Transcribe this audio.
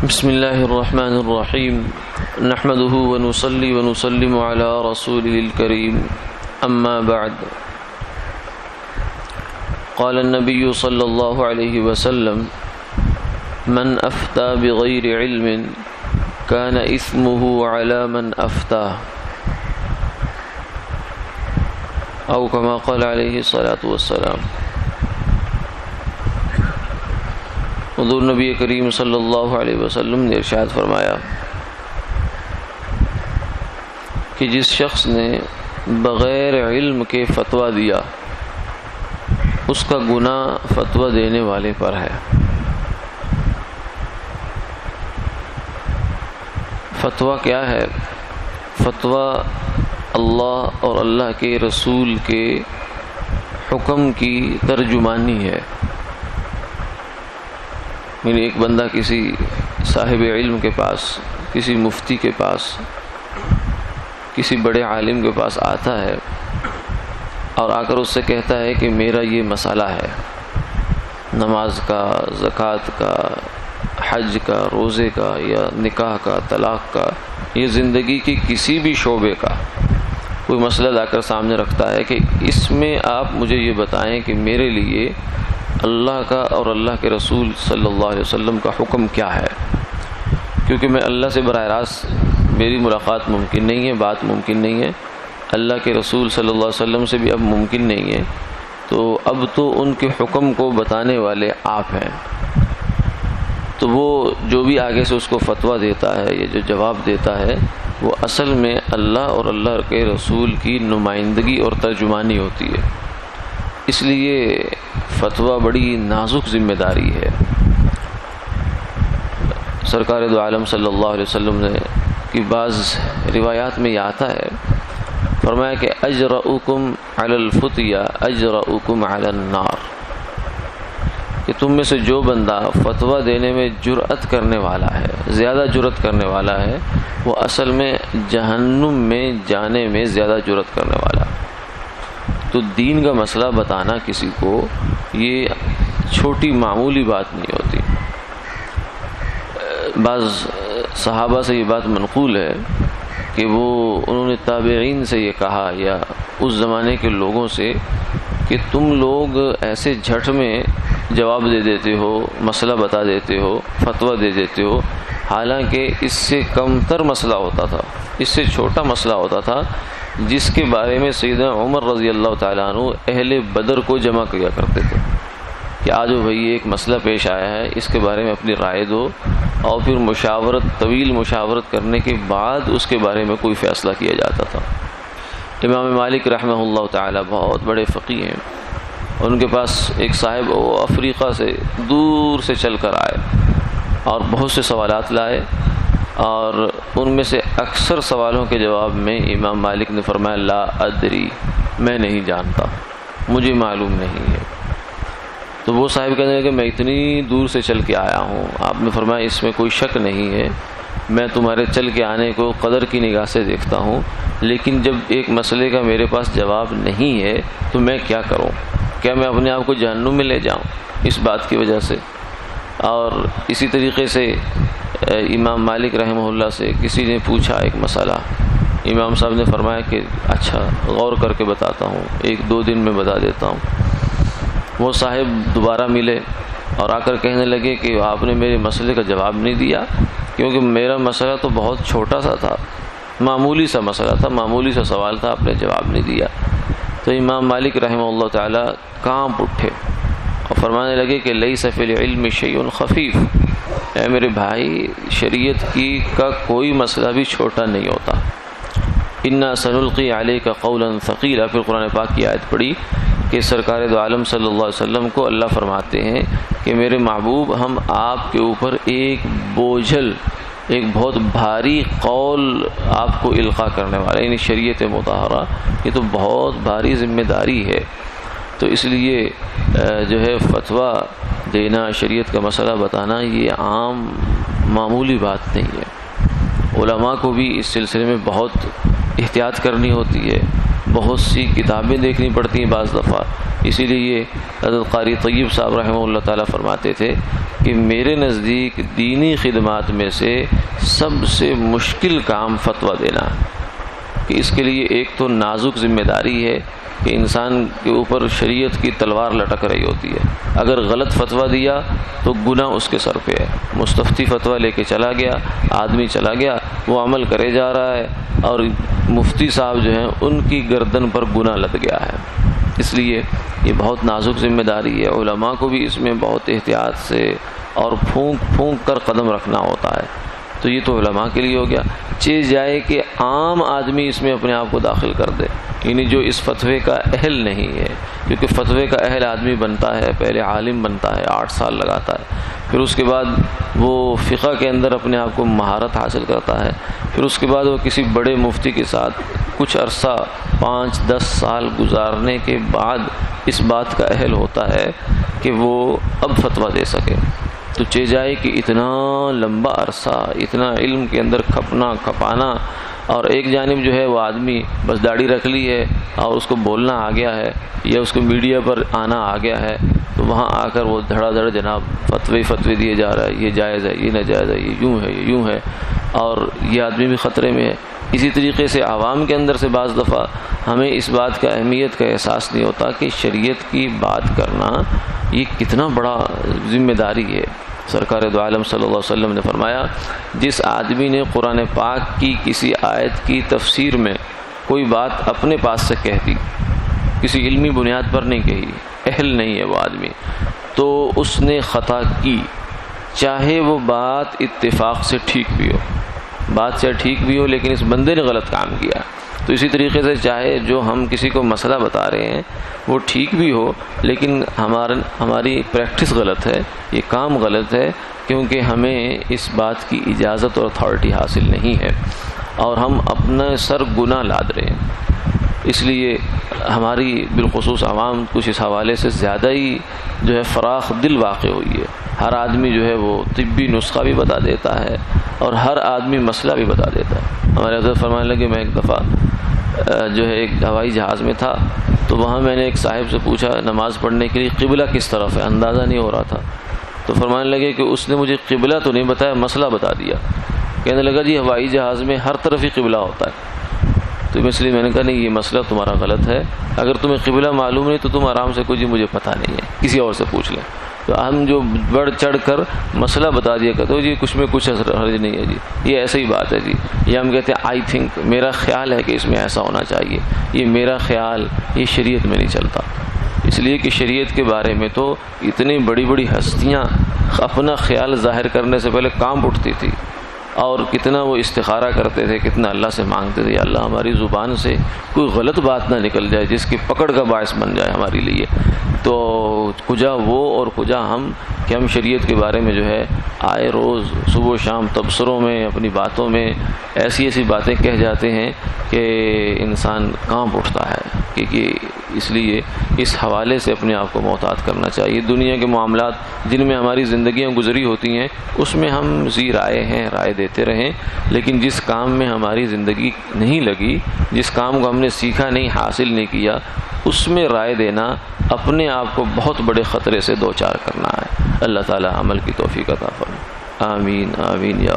بسم الله الرحمن الرحيم نحمده ونصلي ونسلم على رسوله الكريم أما بعد قال النبي صلى الله عليه وسلم من أفتى بغير علم كان إثمه على من أفتاه أو كما قال عليه الصلاة والسلام۔ حضور نبی کریم صلی اللہ علیہ وسلم نے ارشاد فرمایا کہ جس شخص نے بغیر علم کے فتویٰ دیا اس کا گناہ فتویٰ دینے والے پر ہے۔ فتویٰ کیا ہے؟ فتویٰ اللہ اور اللہ کے رسول کے حکم کی ترجمانی ہے۔ یعنی ایک بندہ کسی صاحب علم کے پاس، کسی مفتی کے پاس، کسی بڑے عالم کے پاس آتا ہے اور آ کر اس سے کہتا ہے کہ میرا یہ مسئلہ ہے، نماز کا، زکوٰۃ کا، حج کا، روزے کا، یا نکاح کا، طلاق کا، یہ زندگی کی کسی بھی شعبے کا کوئی مسئلہ لا کر سامنے رکھتا ہے کہ اس میں آپ مجھے یہ بتائیں کہ میرے لیے اللہ کا اور اللہ کے رسول صلی اللہ علیہ وسلم کا حکم کیا ہے، کیونکہ میں اللہ سے براہ راست میری ملاقات ممکن نہیں ہے، بات ممکن نہیں ہے، اللہ کے رسول صلی اللہ علیہ وسلم سے بھی اب ممکن نہیں ہے، تو اب تو ان کے حکم کو بتانے والے آپ ہیں۔ تو وہ جو بھی آگے سے اس کو فتویٰ دیتا ہے یا جو جواب دیتا ہے وہ اصل میں اللہ اور اللہ کے رسول کی نمائندگی اور ترجمانی ہوتی ہے۔ اس لیے فتویٰ بڑی نازک ذمہ داری ہے۔ سرکار دو عالم صلی اللہ علیہ وسلم نے کی بعض روایات میں یہ آتا ہے، فرمایا کہ اجرؤکم علی الفتیا اجرؤکم علی النار، کہ تم میں سے جو بندہ فتویٰ دینے میں جرأت کرنے والا ہے، زیادہ جرأت کرنے والا ہے، وہ اصل میں جہنم میں جانے میں زیادہ جرأت کرنے والا ہے۔ تو دین کا مسئلہ بتانا کسی کو یہ چھوٹی معمولی بات نہیں ہوتی۔ بعض صحابہ سے یہ بات منقول ہے کہ انہوں نے تابعین سے یہ کہا یا اس زمانے کے لوگوں سے کہ تم لوگ ایسے جھٹ میں جواب دے دیتے ہو، مسئلہ بتا دیتے ہو، فتویٰ دے دیتے ہو، حالانکہ اس سے کم تر مسئلہ ہوتا تھا، اس سے چھوٹا مسئلہ ہوتا تھا جس کے بارے میں سیدنا عمر رضی اللہ تعالیٰ عنہ اہل بدر کو جمع کیا کرتے تھے کہ آجو بھائی ایک مسئلہ پیش آیا ہے، اس کے بارے میں اپنی رائے دو، اور پھر طویل مشاورت کرنے کے بعد اس کے بارے میں کوئی فیصلہ کیا جاتا تھا۔ امام مالک رحمہ اللہ تعالیٰ بہت بڑے فقیہ ہیں، ان کے پاس ایک صاحب وہ افریقہ سے دور سے چل کر آئے اور بہت سے سوالات لائے، اور ان میں سے اکثر سوالوں کے جواب میں امام مالک نے فرمایا لا ادری، میں نہیں جانتا، مجھے معلوم نہیں ہے۔ تو وہ صاحب کہنے لگے کہ میں اتنی دور سے چل کے آیا ہوں، آپ نے فرمایا اس میں کوئی شک نہیں ہے، میں تمہارے چل کے آنے کو قدر کی نگاہ سے دیکھتا ہوں، لیکن جب ایک مسئلے کا میرے پاس جواب نہیں ہے تو میں کیا کروں؟ کیا میں اپنے آپ کو جہنم میں لے جاؤں اس بات کی وجہ سے؟ اور اسی طریقے سے امام مالک رحمہ اللہ سے کسی نے پوچھا ایک مسئلہ، امام صاحب نے فرمایا کہ اچھا غور کر کے بتاتا ہوں، 1-2 دن میں بتا دیتا ہوں۔ وہ صاحب دوبارہ ملے اور آ کر کہنے لگے کہ آپ نے میرے مسئلے کا جواب نہیں دیا، کیونکہ میرا مسئلہ تو بہت چھوٹا سا تھا، معمولی سا مسئلہ تھا، معمولی سا سوال تھا، آپ نے جواب نہیں دیا۔ تو امام مالک رحمہ اللہ تعالیٰ کانپ اٹھے اور فرمانے لگے کہ لیس فی العلم شیء خفیف، اے میرے بھائی شریعت کا کوئی مسئلہ بھی چھوٹا نہیں ہوتا۔ انا سنلقی علیک قولا ثقیلا، پھر قرآن پاک کی آیت پڑھی کہ سرکار دو عالم صلی اللہ علیہ وسلم کو اللہ فرماتے ہیں کہ میرے محبوب ہم آپ کے اوپر ایک بوجھل، ایک بہت بھاری قول آپ کو القاء کرنے والا، یعنی شریعت مطہرہ یہ تو بہت بھاری ذمہ داری ہے۔ تو اس لیے جو ہے فتویٰ دینا، شریعت کا مسئلہ بتانا یہ عام معمولی بات نہیں ہے۔ علماء کو بھی اس سلسلے میں بہت احتیاط کرنی ہوتی ہے، بہت سی کتابیں دیکھنی پڑتی ہیں بعض دفعہ. اسی لیے حضرت قاری طیب صاحب رحمہ اللہ تعالیٰ فرماتے تھے کہ میرے نزدیک دینی خدمات میں سے سب سے مشکل کام فتویٰ دینا، کہ اس کے لیے ایک تو نازک ذمہ داری ہے کہ انسان کے اوپر شریعت کی تلوار لٹک رہی ہوتی ہے. اگر غلط فتویٰ دیا تو گناہ اس کے سر پہ ہے. مستفتی فتویٰ لے کے چلا گیا، آدمی چلا گیا، وہ عمل کرے جا رہا ہے اور مفتی صاحب جو ہیں ان کی گردن پر گناہ لد گیا ہے. اس لیے یہ بہت نازک ذمہ داری ہے. علماء کو بھی اس میں بہت احتیاط سے اور پھونک کر قدم رکھنا ہوتا ہے. تو یہ تو علماء کے لیے ہو گیا. چیز جائے کہ عام آدمی اس میں اپنے آپ کو داخل کر دے، یعنی جو اس فتوے کا اہل نہیں ہے، کیونکہ فتوے کا اہل آدمی بنتا ہے، پہلے عالم بنتا ہے، 8 سال لگاتا ہے، پھر اس کے بعد وہ فقہ کے اندر اپنے آپ کو مہارت حاصل کرتا ہے، پھر اس کے بعد وہ کسی بڑے مفتی کے ساتھ کچھ عرصہ 5-10 سال گزارنے کے بعد اس بات کا اہل ہوتا ہے کہ وہ اب فتویٰ دے سکے. تو چہ جائے کہ اتنا لمبا عرصہ اتنا علم کے اندر کھپانا، اور ایک جانب جو ہے وہ آدمی بس داڑھی رکھ لی ہے اور اس کو بولنا آ گیا ہے یا اس کو میڈیا پر آنا آ گیا ہے، تو وہاں آ کر وہ دھڑا دھڑ جناب فتوے دیے جا رہا ہے، یہ جائز ہے، یہ ناجائز ہے، یہ یوں ہے، یہ یوں ہے، اور یہ آدمی بھی خطرے میں ہے. اسی طریقے سے عوام کے اندر سے بعض دفعہ ہمیں اس بات کا اہمیت کا احساس نہیں ہوتا کہ شریعت کی بات کرنا یہ کتنا بڑا ذمہ داری ہے. سرکار دو عالم صلی اللہ علیہ وسلم نے فرمایا، جس آدمی نے قرآن پاک کی کسی آیت کی تفسیر میں کوئی بات اپنے پاس سے کہہ دی، کسی علمی بنیاد پر نہیں کہی، اہل نہیں ہے وہ آدمی، تو اس نے خطا کی، چاہے وہ بات اتفاق سے ٹھیک بھی ہو، بات سے ٹھیک بھی ہو لیکن اس بندے نے غلط کام کیا. تو اسی طریقے سے چاہے جو ہم کسی کو مسئلہ بتا رہے ہیں وہ ٹھیک بھی ہو لیکن ہماری پریکٹس غلط ہے، یہ کام غلط ہے، کیونکہ ہمیں اس بات کی اجازت اور اتھارٹی حاصل نہیں ہے اور ہم اپنا سر گناہ لاد رہے ہیں. اس لیے ہماری بالخصوص عوام کچھ اس حوالے سے زیادہ ہی جو ہے فراخ دل واقع ہوئی ہے. ہر آدمی جو ہے وہ طبی نسخہ بھی بتا دیتا ہے اور ہر آدمی مسئلہ بھی بتا دیتا ہے. ہمارے حضرت فرمانے لگے، میں ایک دفعہ جو ہے ایک ہوائی جہاز میں تھا، تو وہاں میں نے ایک صاحب سے پوچھا نماز پڑھنے کے لیے قبلہ کس طرف ہے، اندازہ نہیں ہو رہا تھا. تو فرمانے لگے کہ اس نے مجھے قبلہ تو نہیں بتایا، مسئلہ بتا دیا. کہنے لگا جی ہوائی جہاز میں ہر طرف ہی قبلہ ہوتا ہے. تو اس لیے میں نے کہا نہیں، یہ مسئلہ تمہارا غلط ہے. اگر تمہیں قبلہ معلوم نہیں تو تم آرام سے جی مجھے پتہ نہیں ہے، کسی اور سے پوچھ لیں. تو ہم جو بڑھ چڑھ کر مسئلہ بتا دیا کرتے ہو جی کچھ میں کچھ حرج نہیں ہے جی، یہ ایسا ہی بات ہے جی. یہ ہم کہتے ہیں آئی تھنک، میرا خیال ہے کہ اس میں ایسا ہونا چاہیے، یہ میرا خیال، یہ شریعت میں نہیں چلتا. اس لیے کہ شریعت کے بارے میں تو اتنی بڑی بڑی ہستیاں اپنا خیال ظاہر کرنے سے پہلے کانپ اٹھتی تھی اور کتنا وہ استخارہ کرتے تھے، کتنا اللہ سے مانگتے تھے، اللہ ہماری زبان سے کوئی غلط بات نہ نکل جائے جس کی پکڑ کا باعث بن جائے ہمارے لیے. تو کجا وہ اور کجا ہم کہ ہم شریعت کے بارے میں جو ہے آئے روز صبح و شام تبصروں میں اپنی باتوں میں ایسی باتیں کہہ جاتے ہیں کہ انسان کانپ اٹھتا ہے. کیونکہ اس لیے اس حوالے سے اپنے آپ کو محتاط کرنا چاہیے. دنیا کے معاملات جن میں ہماری زندگیاں گزری ہوتی ہیں اس میں ہم ذی رائے ہیں، رائے دیتے رہیں، لیکن جس کام میں ہماری زندگی نہیں لگی، جس کام کو ہم نے سیکھا نہیں، حاصل نہیں کیا، اس میں رائے دینا اپنے آپ کو بہت بڑے خطرے سے دوچار کرنا ہے. اللہ تعالی عمل کی توفیق عطا فرمائے. آمین آمین یا